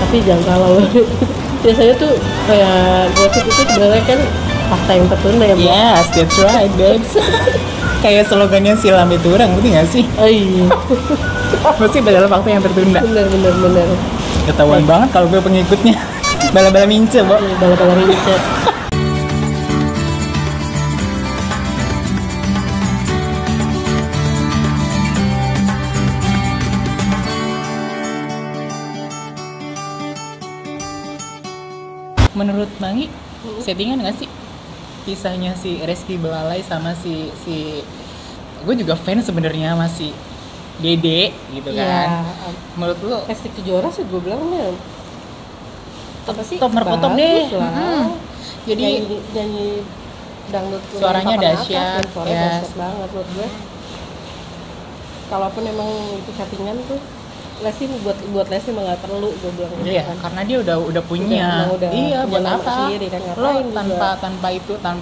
Tapi jangan salah loh. Biasanya tuh kayak gosip itu sebenarnya kan fakta yang tertunda ya, Bu. Yes, that's right, babes. Kayak slogannya silam itu orang, ngerti gak sih? Oh iya. Mesti dalam waktu yang tertunda. Bener. Ketahuan banget kalau gue pengikutnya. Bala-bala mince, Bo. Bala-bala rince. Menurut Mangi, settingan nggak sih kisahnya si Reski Belalai sama si gue juga fans sebenarnya masih Dede gitu kan. Ya, Menurut lu Lesti Kejora sih gue bilangnya apa sih? top merpotop deh. Bagus lah. Jadi nyanyi dangdut suaranya papan dahsyat, atas, dan suaranya yes. dahsyat banget menurut gue. Kalaupun emang itu settingan tuh Lesti buat Lesti emang nggak perlu gue bilang gitu iya, kan. karena dia udah punya. Iya, punya buat nama apa? sendiri kan, Lo ngapain juga.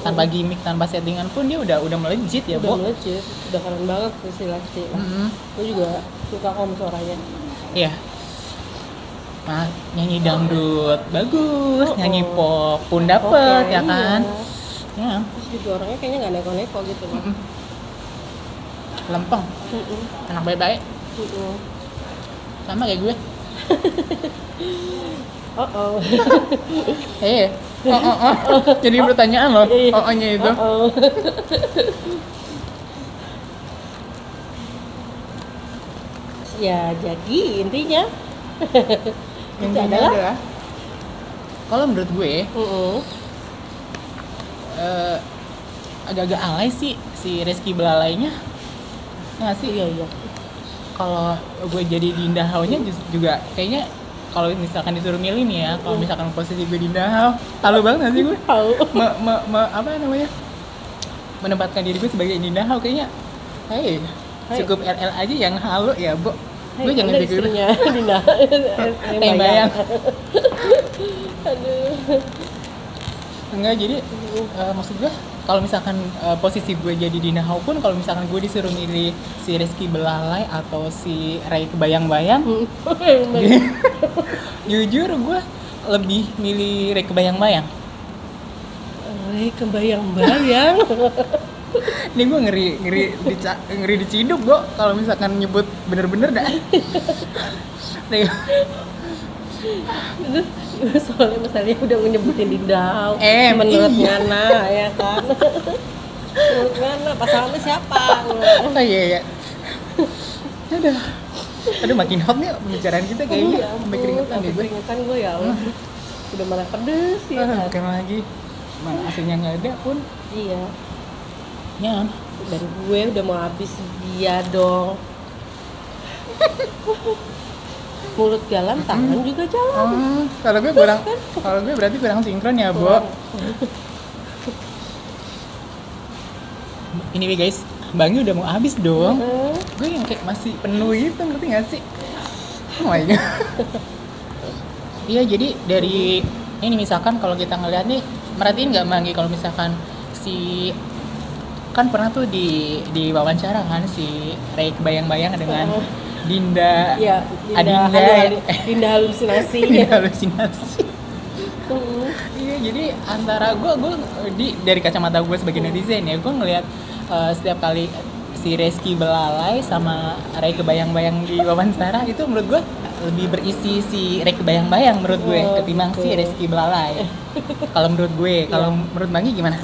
tanpa gimmick, tanpa settingan pun dia udah melejit ya, Udah Bo. melejit, udah keren banget tuh si Lesti lah. Gue juga suka kok sama suaranya. Iya. Nah, nyanyi dangdut bagus, nyanyi pop pun dapet, Oke, ya kan? iya. Ya, Terus juga orangnya kayaknya nggak neko-neko gitu loh. lempeng, anak baik-baik, sama kayak gue. Oh. Jadi pertanyaan loh, Iya. nya itu. Oh. Ya jadi intinya itu Intinya adalah, kalau menurut gue agak-agak alay sih si Reski Belalainya, nggak sih? iya. Kalau gue jadi Dinda Hao-nya juga kayaknya, kalau misalkan disuruh milih nih ya, kalau misalkan posisi gue Dinda Hao, halu banget nggak sih gue? Tahu. Apa namanya? Menempatkan diri gue sebagai Dinda Hao kayaknya, hey, cukup LL aja yang halu ya, Bo. Gue jangan pikir istrinya Dinda yang bayang. Aduh. Enggak, jadi maksud gue kalau misalkan posisi gue jadi Dinda Hao pun, kalau misalkan gue disuruh milih si Reski Belalai atau si Ray Kebayang-Bayang, jujur gue lebih milih Ray Kebayang-Bayang. Kebayang-bayang. Ini gue ngeri diciduk, Bo, kalau misalkan nyebut bener-bener dah. Nih, Soalnya masalahnya udah nyebutin Dinda. iya. Menurut Ngana ya kan. Menurut Ngana pasangannya siapa? Oh iya. Aduh, makin hot nih pembicaraan kita kayaknya. Sampai keringetan deh gue. Keringetan gue ya Allah. Udah malah pedes ya kan. Bukan lagi. Mana aslinya nggak ada pun. Iya. Ya. Dan gue udah mau habis dia dong. Mulut jalan, tangan juga jalan. Kalau gue berarti kurang sinkron ya, Bo. Ini guys, Bangi udah mau habis dong. Gue yang kayak masih penuh gitu, ngerti gak sih? Oh my god. Iya, jadi dari ini misalkan kalau kita ngeliat nih, merhatiin nggak Bangi kalau misalkan si kan pernah tuh di wawancara kan si Ray Kebayang-Bayang dengan Dinda, Iya, Dinda halusinasi. Dinda halusinasi. Iya, jadi antara gue dari kacamata gue sebagai netizen ya, gue ngelihat setiap kali si Reski Belalai sama Ray Kebayang-Bayang di wawancara itu menurut gue lebih berisi si Ray Kebayang-Bayang menurut gue ketimbang si Reski Belalai. Kalau menurut gue, kalau menurut Bangi gimana?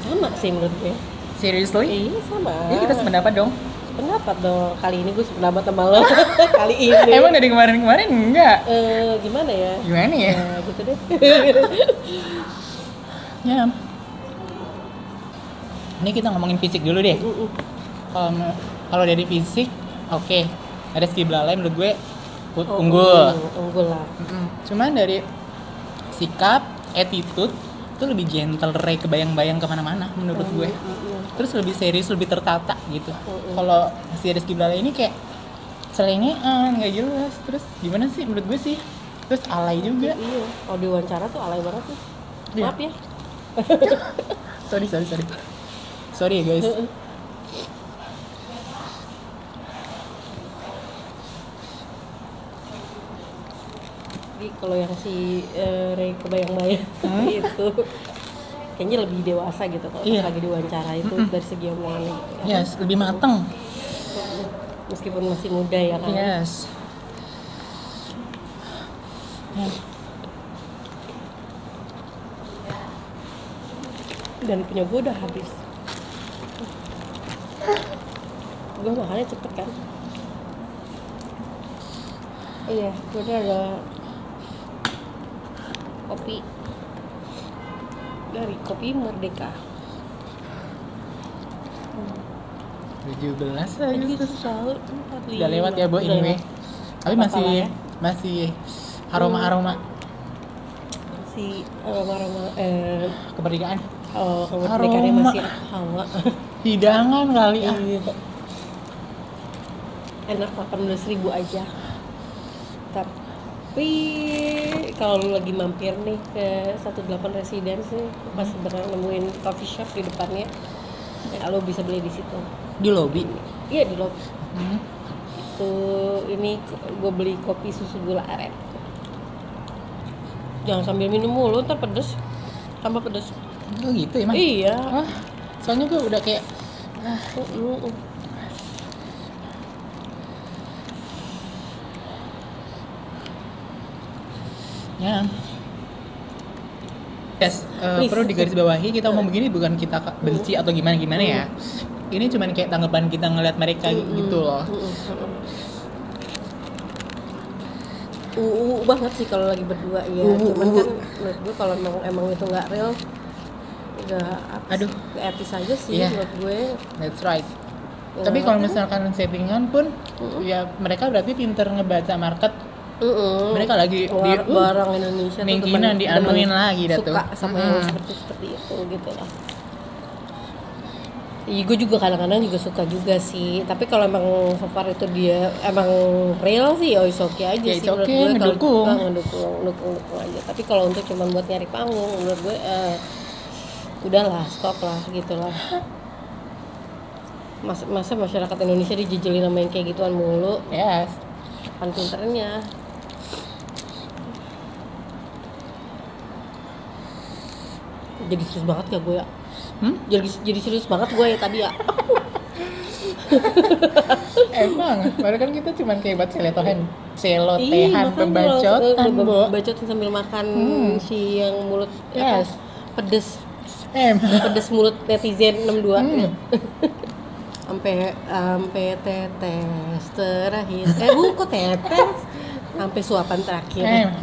Sama sih menurut gue. Seriously? Iya sama. Iya, kita sependapat dong. Pendapat dong, kali ini gue sependapat sama lo. Kali ini Emang dari kemarin-kemarin enggak? Gimana ya? Gimana ya? Gitu deh. Ya. Ini kita ngomongin fisik dulu deh. Kalau dari fisik, oke. Reski Belalai menurut gue unggul. Unggul lah. Cuman dari sikap, attitude itu lebih gentle, Ray Kebayang-Bayang kemana-mana menurut gue. Terus lebih serius, lebih tertata gitu. Kalau si Reski Belalai ini kayak selenge nggak jelas. Terus gimana sih menurut gue sih? Terus alay juga. Iya. Kalau di wawancara tuh alay banget sih. Iya. Maaf ya. Sorry ya guys. Jadi kalau yang si Ray kebayang-bayang itu kayaknya lebih dewasa gitu kalau pas lagi diwawancara itu dari segi omongannya gitu ya. Yes, lebih mateng. Meskipun masih muda ya kan. Yes. Dan punya gue udah habis. Gue makannya cepet kan. Iya, gue ada kopi dari Kopi Merdeka. 17 Ini Agustus. selalu Udah lewat ya, Bu, ini. Tapi masih aroma-aroma si aroma kemerdekaan. kemerdekaannya masih hawa. Hidangan kali ah. Iya. Enak 18.000 aja. Tapi kalau lu lagi mampir nih ke 18 Residence nih, pas beneran nemuin coffee shop di depannya, ya lu bisa beli di situ. Di lobi. Iya di lobby. Itu ini gue beli kopi susu gula aren. Jangan sambil minum mulu, ntar pedes. Tambah pedes. Oh gitu emang? Iya. Wah, soalnya gue udah kayak ya. Yes, perlu digarisbawahi kita ngomong begini bukan kita benci atau gimana ya. Ini cuman kayak tanggapan kita ngeliat mereka gitu loh. Banget sih kalau lagi berdua ya. Cuman kan menurut gue kalau emang itu nggak real, udah gak etis aja sih menurut gue. That's right. Ya, tapi kalau misalkan settingan pun ya mereka berarti pinter ngebaca market. Mereka lagi di barang Indonesia mingginan dianuin lagi dah tuh. Suka sama yang seperti itu gitu lah. Iya, gue juga kadang-kadang juga suka juga sih. Tapi kalau emang so far itu dia emang real sih, ya oke aja ya, sih menurut okay, gue. ngedukung Aja. Tapi kalau untuk cuma buat nyari panggung, menurut gue udahlah, stop lah gitulah. Masa masyarakat Indonesia dijejelin sama yang kayak gituan mulu. Yes. Kan pinternya. Jadi serius banget ya gue ya. Jadi serius banget gue ya tadi ya. Emang, padahal kan kita cuma kayak buat celotehan pembacotan, bacotin sambil makan si yang mulut pedes. Pedes mulut netizen 62. Sampai tetes terakhir. Kok tetes? Sampai suapan terakhir.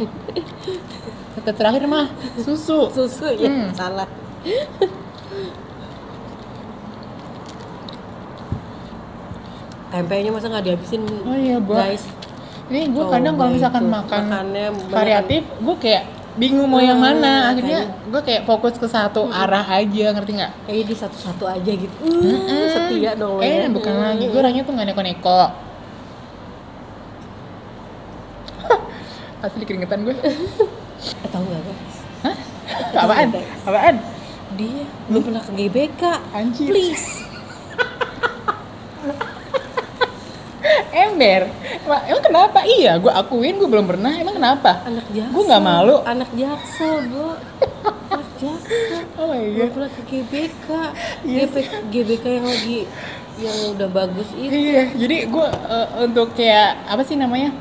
Tetes terakhir mah susu ya, salah. Tempenya masa nggak dihabisin? Oh iya, guys. Ini gue kadang kalau misalkan makannya variatif, gue kayak bingung mau yang mana. Akhirnya gue kayak fokus ke satu arah aja, ngerti nggak? Kayak di satu-satu aja gitu. Setia dong. Bukan lagi. Gue orangnya tuh nggak neko-neko. Asli keringetan gue. Tahu nggak guys? Hah? Apaan? Dia belum pernah ke GBK. Anjir. Please. Ember. Emang kenapa? Iya, gue akuin gue belum pernah. Emang kenapa? Anak Jaksel. Gue nggak malu. Anak Jaksel, Bu. Anak Jaksel. Oh my god. Belum pernah ke GBK. GBK yang udah bagus itu. Iya, jadi gue untuk kayak apa sih namanya?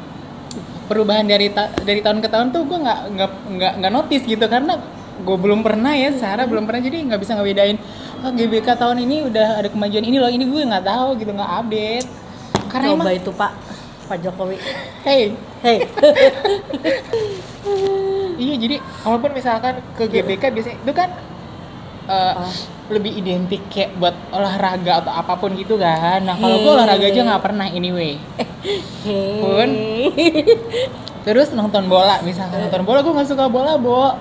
Perubahan dari tahun ke tahun tuh gue nggak notice gitu karena gue belum pernah ya, Sarah belum pernah, jadi nggak bisa ngebedain GBK tahun ini udah ada kemajuan ini loh, ini gue nggak tahu gitu, nggak update. Karena coba itu Pak Jokowi. Hey. Iya, jadi walaupun misalkan ke GBK biasanya itu kan lebih identik kayak buat olahraga atau apapun gitu kan. Nah kalau gue olahraga aja nggak pernah anyway. Pun terus nonton bola, misalkan nonton bola gue nggak suka bola, Bo.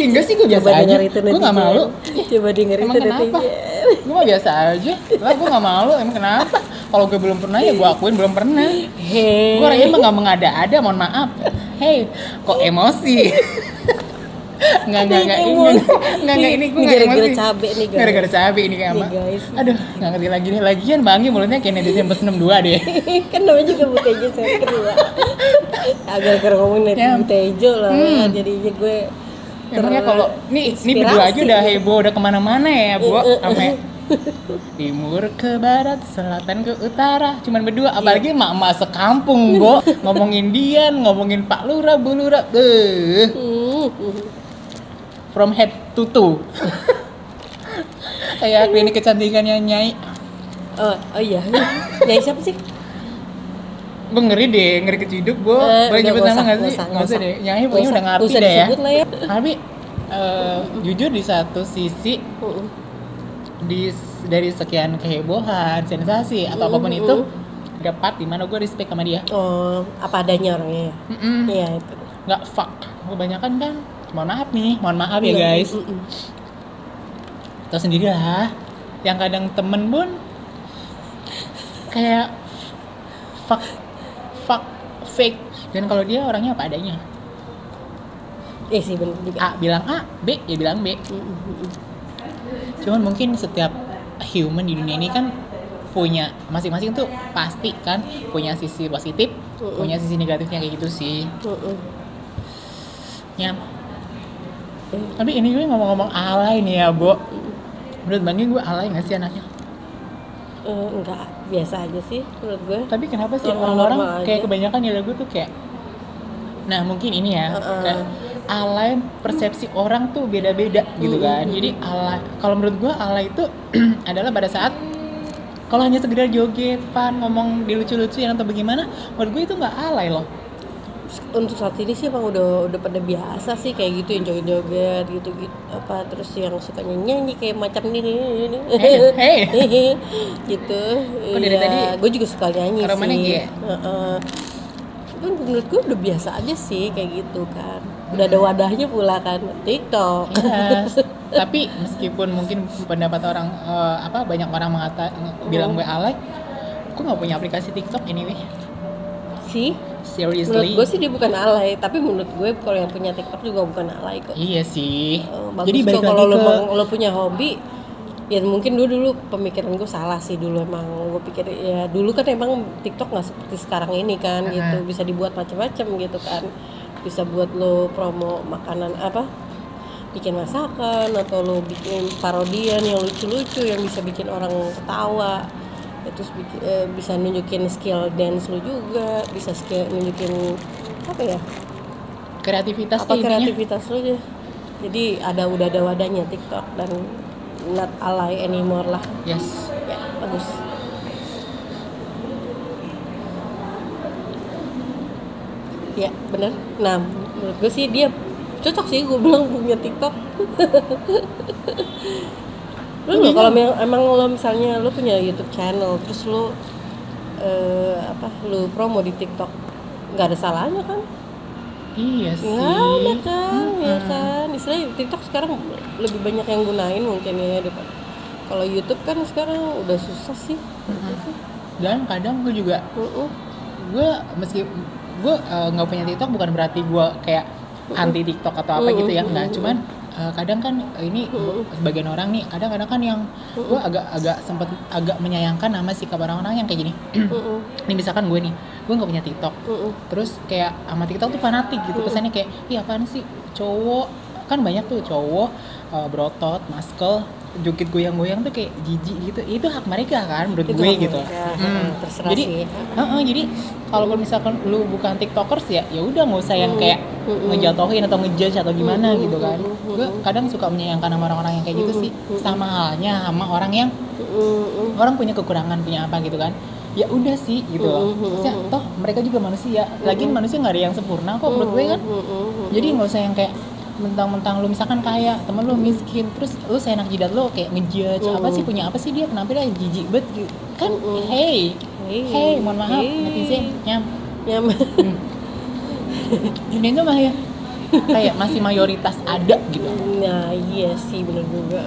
Enggak sih, gue biasa aja. Gue nggak malu. Coba denger itu kenapa? Gue mah biasa aja. Lah gue nggak malu. Emang kenapa? Kalau gue belum pernah ya gue akuin belum pernah. Gue orangnya emang nggak mengada-ada. Mohon maaf. Kok emosi? Enggak Ada yang ini emosi. ini gue enggak gara-gara emosi. cabe nih guys. Gara-gara cabe ini kayak Nih, apa? guys. Aduh, enggak ngerti lagi nih. Lagian Bangi mulutnya kayak netizen plus 62 deh. Kan namanya juga Butejo saya kedua. Gara-gara ngomongin Ya. Butejo lah, jadinya gue Emangnya kalau nih berdua aja udah heboh, udah kemana-mana ya, Bu. Sampai timur ke barat, selatan ke utara, cuman berdua. Apalagi mak-mak sekampung, Bu. Ngomongin Dian, ngomongin Pak Lurah, Bu Lurah. From head to toe. Kayak klinik kecantikannya Nyai. Oh iya. Nyai siapa sih? Gue ngeri deh, ngeri keciduk, Bu. Boleh nyebut nama nggak sih? Nggak usah deh. Nyai pokoknya udah ngapi deh ya. Lah ya. Tapi jujur di satu sisi dari sekian kehebohan, sensasi atau apapun itu, ada part dimana gue respect sama dia. Oh, apa adanya orangnya ya? Iya itu. Nggak fuck. Kebanyakan kan, mohon maaf ya guys. Tahu sendiri lah, yang kadang temen pun kayak fuck fake, dan kalau dia orangnya apa adanya. Sih bener juga. A bilang A, B ya bilang B. Cuman mungkin setiap human di dunia ini kan punya masing-masing tuh pasti kan punya sisi positif, punya sisi negatifnya kayak gitu sih. Ya. Tapi ini gue ngomong-ngomong alay nih ya, Bo. Menurut Bangi gue alay nggak sih anaknya? Enggak, biasa aja sih menurut gue. Tapi kenapa sih Normal orang-orang kayak aja. kebanyakan nilai gue tuh kayak, nah mungkin ini ya, kayak alay persepsi orang tuh beda-beda gitu kan. Jadi alay, kalau menurut gue alay itu adalah pada saat kalau hanya sekedar joget, fun, ngomong dilucu-lucuin atau bagaimana, menurut gue itu nggak alay loh. Untuk saat ini sih emang udah pada biasa sih kayak gitu, yang joget-joget gitu apa, terus yang suka nyanyi kayak macam ini Hey. gitu. Kok dari tadi gue juga suka nyanyi karamannya sih. Gie? Kan menurut gue udah biasa aja sih kayak gitu kan. Udah ada wadahnya pula kan, TikTok. Yes. Tapi meskipun mungkin pendapat orang banyak orang bilang gue alay, gue nggak punya aplikasi TikTok anyway. Sih, Seriously. menurut gue sih dia bukan alay, tapi menurut gue kalau yang punya TikTok juga bukan alay kok. Iya sih. Bagus. Jadi balik kalau lagi lo punya hobi, ya mungkin dulu pemikiran gue salah sih dulu, emang gue pikir ya dulu kan emang TikTok nggak seperti sekarang ini kan gitu, bisa dibuat macam-macam gitu kan, bisa buat lo promo makanan apa, bikin masakan, atau lo bikin parodian yang lucu-lucu yang bisa bikin orang ketawa. Terus bisa nunjukin skill dance lu juga, bisa nunjukin apa ya, kreativitas apa kreativitas lu aja. Jadi udah ada wadahnya TikTok, dan not alay anymore lah. Yes. Ya bagus. Ya benar. Nah menurut gue sih dia cocok sih, gue bilang punya TikTok. Lu kalau emang lo misalnya lo punya YouTube channel, terus lo lu promo di TikTok, nggak ada salahnya kan? Iya sih. Nggak ada kan, ya kan. Istilahnya TikTok sekarang lebih banyak yang gunain mungkin ya daripada kalau YouTube kan sekarang udah susah sih. Dan kadang gue juga, gue meski gue nggak punya TikTok bukan berarti gue kayak anti TikTok atau apa gitu ya, nggak. Cuman kadang kan ini sebagian orang nih kadang-kadang kan yang gue agak menyayangkan sama sikap orang-orang yang kayak gini. Nih misalkan gue nggak punya TikTok, terus kayak sama TikTok tuh fanatik gitu, kesannya kayak iya apaan sih, cowok kan banyak tuh cowok berotot, muscle, joget goyang-goyang tuh kayak jijik gitu. Itu hak mereka kan menurut gue gitu. Terserah Jadi sih. Jadi kalau misalkan lu bukan TikTokers ya udah nggak usah yang kayak ngejatuhin atau ngejudge atau gimana gitu kan. Gue kadang suka menyayangkan sama orang-orang yang kayak gitu sih. Sama halnya sama orang yang orang punya kekurangan, punya apa gitu kan. Ya udah sih gitu loh. Maksudnya toh mereka juga manusia. Lagian manusia nggak ada yang sempurna kok menurut gue kan. Jadi nggak usah yang kayak mentang-mentang lu misalkan kaya, temen lu miskin, terus lu seenak jidat lu kayak ngejudge apa sih, punya apa sih dia, kenapa dia jijik bet gitu kan. Hey mohon maaf netizen nyam dunia itu mah ya kayak masih mayoritas ada gitu. Nah iya sih benar juga.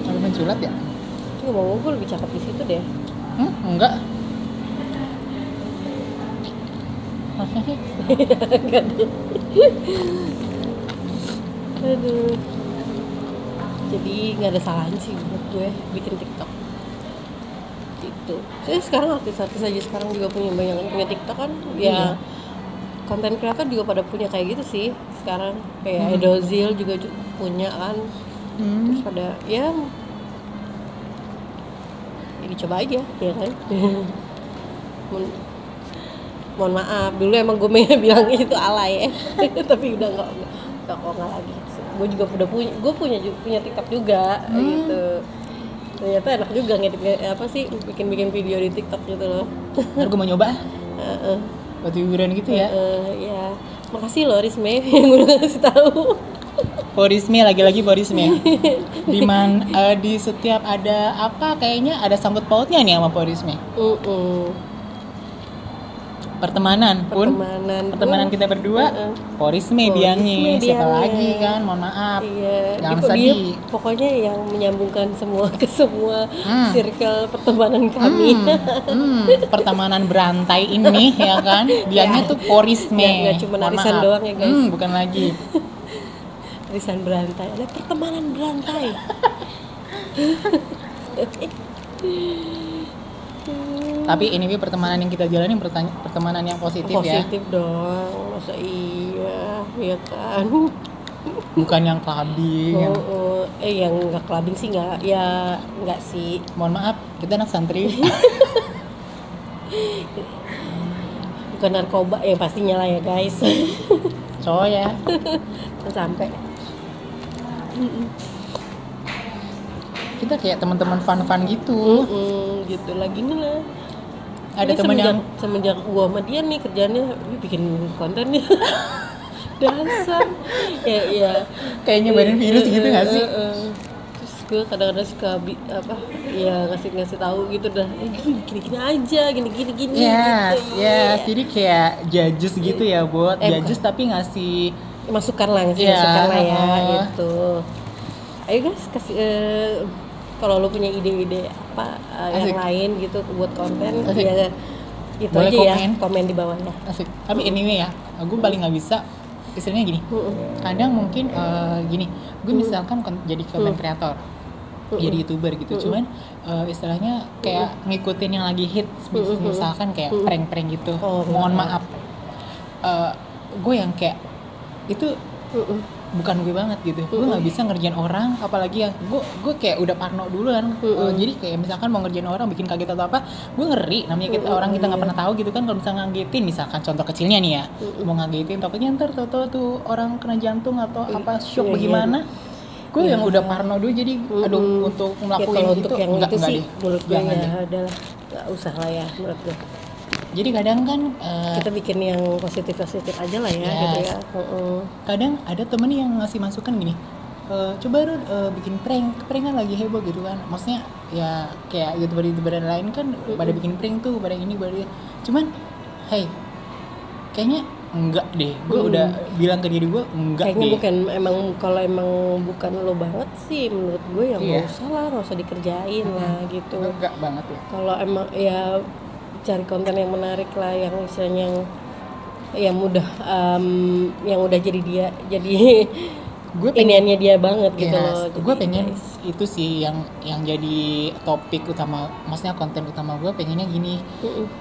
Kalau menculat ya Ngomong gue lebih cakep di situ deh. enggak Nggak ada. Aduh. Jadi nggak ada salahnya sih buat gue bikin TikTok. Gitu. Saya sekarang artis-artis aja sekarang juga banyak yang punya TikTok kan. Ya konten kreator juga pada punya kayak gitu sih sekarang. Kayak Edozil juga punya kan. Terus pada ya dicoba aja ya kan. Mohon maaf dulu emang gue bilang itu alay ya. Tapi udah nggak kok nggak lagi. Gue juga udah punya TikTok juga gitu. Ternyata enak juga ngedit apa sih bikin video di TikTok gitu loh. Ntar gue mau nyoba buat hiburan gitu ya. Ya makasih loh Risme yang udah ngasih tahu. Porisme lagi-lagi Porisme. Di setiap ada apa kayaknya ada sangkut pautnya nih sama Porisme. Pertemanan kita berdua Porisme biangnya siapa lagi kan, mohon maaf. Jangan sedih. Pokoknya yang menyambungkan semua ke semua circle pertemanan kami. Pertemanan berantai ini ya kan, biangnya tuh Porisme. Nggak cuma arisan doang ya guys. Bukan lagi arisan berantai, ada pertemanan berantai. Tapi ini pertemanan yang kita jalani pertemanan yang positif ya. Positif dong, masa iya, ya kan. Bukan yang clubbing. Yang nggak clubbing sih nggak sih. Mohon maaf, kita anak santri. Bukan narkoba ya pastinya lah ya guys. So ya. Sampai. Kita kayak teman-teman fun gitu. Gitu lagi nih lah. Ada teman yang semenjak gua sama dia nih kerjaannya bikin konten nih. Dasar. Ya. Kayak nyebarin virus gitu nggak sih? Terus gue kadang-kadang suka ngasih tahu gitu dah. Gini aja, gini. Yes. Gitu. Jadi kayak judges gitu ya, buat judges tapi ngasih masukan lah ya gitu. Ayo guys kasih kalau lo punya ide-ide apa yang lain gitu buat konten ya gitu. Boleh aja komen di bawah ya. Asik. Tapi anyway ya, gue paling nggak bisa istilahnya gini. Kadang mungkin gini, gue misalkan jadi konten kreator, jadi YouTuber gitu, cuman istilahnya kayak ngikutin yang lagi hits, misalkan kayak prank-prank gitu. Mohon maaf, gue yang kayak itu bukan gue banget gitu. Gue nggak bisa ngerjain orang, apalagi yang gue kayak udah parno duluan. Jadi kayak misalkan mau ngerjain orang bikin kaget atau apa, gue ngeri. Namanya kita nggak pernah tahu gitu kan. Kalau misalnya ngagetin, misalkan contoh kecilnya nih ya, mau ngagetin takutnya ntar tuh orang kena jantung atau apa shock bagaimana. Gue yang udah parno dulu, jadi untuk ngelakuin ya, itu untuk yang enggak itu sih deh. menurut gue ya adalah nggak usah lah ya menurut gue. Jadi kadang kan kita bikin yang positif aja lah ya gitu ya. Kadang ada temen yang ngasih masukan gini, coba Rud bikin prank kan lagi heboh gitu kan. Maksudnya ya kayak youtuber lain kan pada bikin prank tuh, pada ini pada. Cuman hey, kayaknya enggak deh. Gue udah bilang ke diri gue enggak kayaknya deh. Bukan kalau emang bukan lo banget sih menurut gue ya nggak usah dikerjain lah gitu. Enggak banget ya. Kalau emang ya cari konten yang menarik lah, yang misalnya yang udah jadi gue pengennya dia banget gitu loh. Gue pengen itu sih yang jadi topik utama, maksudnya konten utama gue pengennya gini.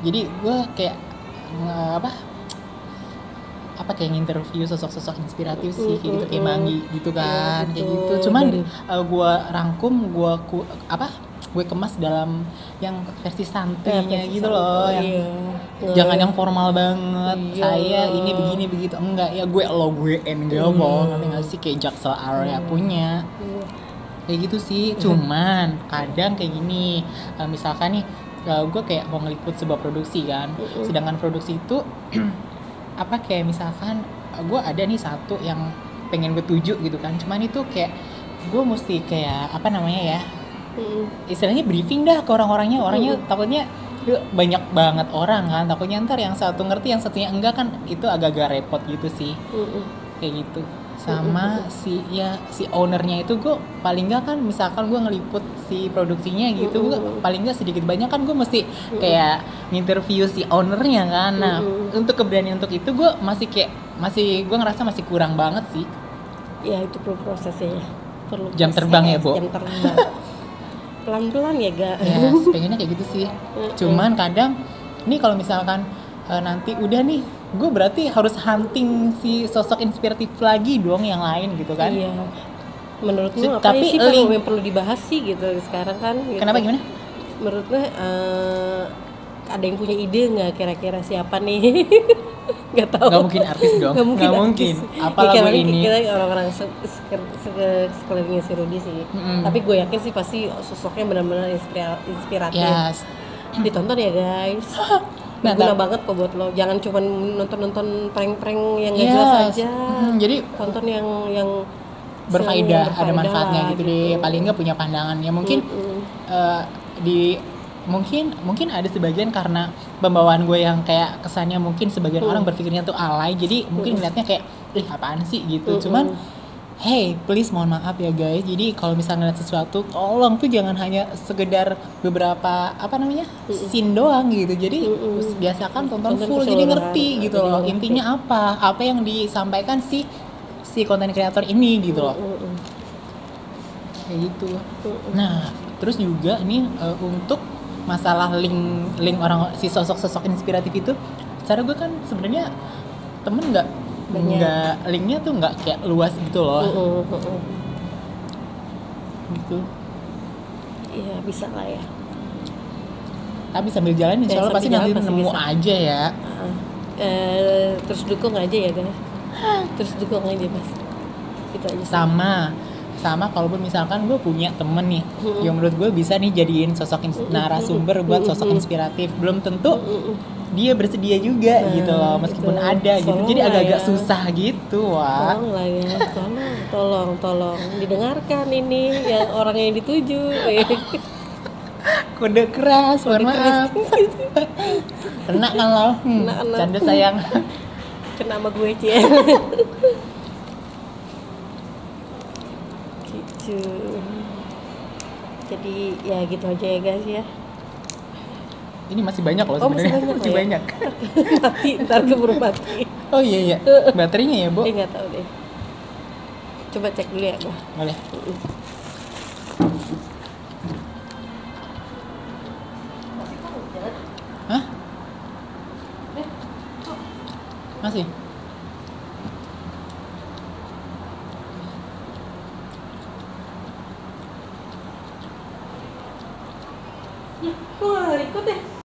Jadi gue kayak kayak interview sosok-sosok inspiratif sih kayak gitu, kayak Manggi gitu kan, kayak gitu. Cuman gue rangkum, gue kemas dalam yang versi santuinya gitu loh, jangan yang formal banget. Saya ini begini begitu, enggak ya, gue nanti nggak sih kayak Jaksel area punya kayak gitu sih. Cuman kadang kayak gini, misalkan nih gue kayak mau ngeliput sebuah produksi kan, sedangkan produksi itu kayak misalkan gue ada nih satu yang pengen gue tuju gitu kan, cuman itu kayak gue mesti kayak istilahnya briefing dah ke orangnya takutnya banyak banget orang kan, takutnya ntar yang satu ngerti yang satunya enggak kan, itu agak-agak repot gitu sih. Kayak gitu sama si ownernya itu gue paling nggak kan misalkan gue ngeliput si produksinya gitu gue paling nggak sedikit banyak kan gue mesti kayak interview si ownernya kan. Nah untuk keberanian untuk itu gue masih gue ngerasa masih kurang banget sih. Ya itu perlu prosesnya ya. Perlu Jam terbang ya, Bo? Jam terbang. Pelan-pelan ya ga? Ya pengennya kayak gitu sih. Cuman kadang nih kalau misalkan nanti udah nih gue berarti harus hunting si sosok inspiratif lagi dong yang lain gitu kan. Iya. Menurutmu apa tapi sih yang perlu dibahas sih gitu sekarang kan gitu. Kenapa gimana? Menurutnya ada yang punya ide nggak kira-kira siapa nih? Nggak tahu. Nggak mungkin artis dong. Nggak mungkin. Apa lagu ini? Kita orang-orang sekelilingnya si Rudy sih. Tapi gue yakin sih pasti sosoknya benar-benar inspiratif. Yes. Ditonton ya guys. Berguna banget kok buat lo. Jangan cuma nonton prank-prank yang nggak jelas aja. Jadi tonton yang berfaedah, ada manfaatnya lah, gitu deh. Paling nggak punya pandangan ya mungkin mungkin ada sebagian karena pembawaan gue yang kayak kesannya mungkin sebagian orang berpikirnya tuh alay, jadi mungkin ngeliatnya kayak apaan sih gitu. Cuman hey please mohon maaf ya guys, jadi kalau misalnya ngeliat sesuatu tolong tuh jangan hanya sekedar beberapa scene doang gitu. Jadi biasakan tonton full jadi ngerti gitu loh intinya apa yang disampaikan si konten kreator ini gitu loh. Kayak gitu. Nah terus juga nih untuk masalah link orang si sosok inspiratif itu, secara gue kan sebenarnya temen nggak linknya tuh nggak kayak luas gitu loh. Gitu. Iya bisa lah ya. Tapi sambil jalan insya Allah pasti nanti nemu bisa. Aja ya. Terus dukung aja ya guys. Terus dukung aja mas. Itu aja. Sama kalaupun misalkan gue punya temen nih yang menurut gue bisa nih jadiin sosok narasumber buat sosok inspiratif, belum tentu dia bersedia juga gitu loh meskipun ada gitu, jadi agak-agak susah gitu. Wah tolong lah ya, tolong didengarkan ini yang orang yang dituju. Kode keras, mohon maaf. Kena kan lo, canda sayang. Kena sama gue Cie. Gitu. Jadi ya gitu aja ya guys ya. Ini masih banyak loh sebenarnya. Masih banyak. Mati, ntar keburu mati. Oh iya. Baterainya ya, Bo? Nggak tahu deh. Coba cek dulu ya, Bo. Boleh. Hah? Masih?